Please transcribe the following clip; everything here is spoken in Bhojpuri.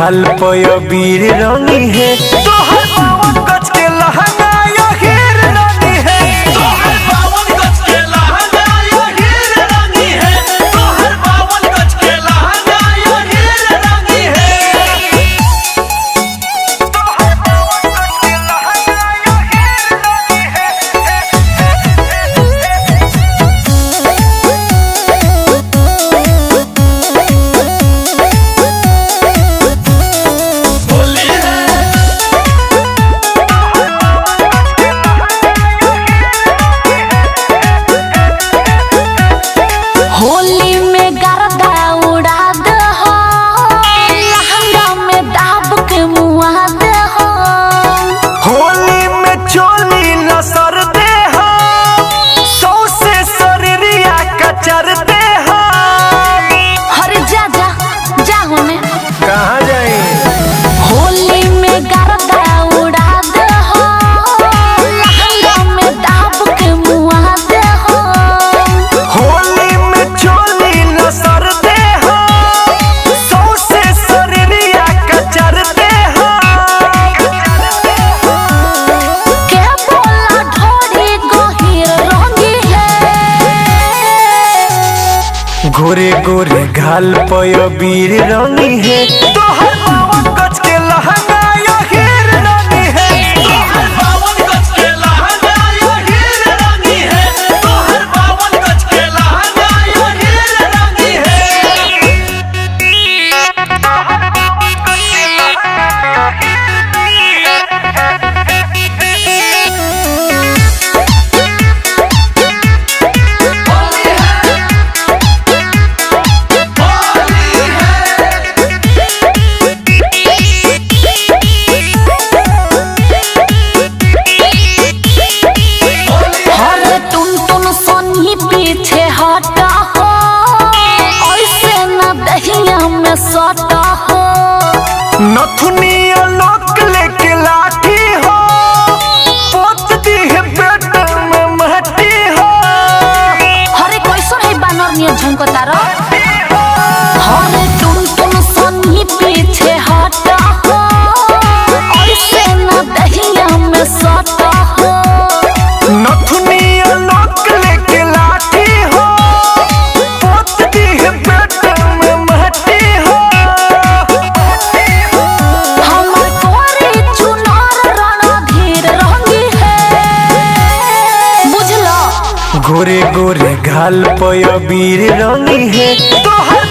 घाल पय बीर रंगी है तोहर बावन गज के लहंगा या हीर रंगी है तोहर बावन गज के लहंगा या हीर रंगी है तोहर बावन गज के लहंगा या हीर रंगी है तोहर बावन गज के लहंगा या हीर रंगी है होली है होली में गर्दा उड़ा दे हो लहंगा में दाब के मुआ दे हो होली में चोली नसर दे हो सौसे शरीरिया कचर दे हो हरे जा जा जा होने कहाँ जाए होली में गर्दा उड़ा दे हो लहंगा में दाब के मुआ दे हो होली में चोली नसर दे हो सौसे शरीरिया कचर दे हो के बोला ढोरी गहीर रंगी है गोरे गोरे घाल पय बीर रंगी है तोहर बावन गज के लहंगा या हीर रंगी है तोहर बावन गज के लहंगा या हीर रंगी है तोहर बावन गज के लहंगा या हीर रंगी है होली है होली है हरे टुन टुन सोनी पीछे हटा हो ऐसे न दहिया में सटा हो नथुनी लोक लेके लाठी हो पोत दी है पेट में महटी हो हरे कैसन है बानर नियर झुमको तारो हरे टुन टुन सोनी पीछे हटा हो ऐसे न दहिया में सटा हो नथुनी लोक लेके लाठी हो पोत दी है पेट में महटी हो हमर कोरे चुनार रणधीर रंगी है बुझलो गोरे गोरे घाल पय बीर रंगी है तोहर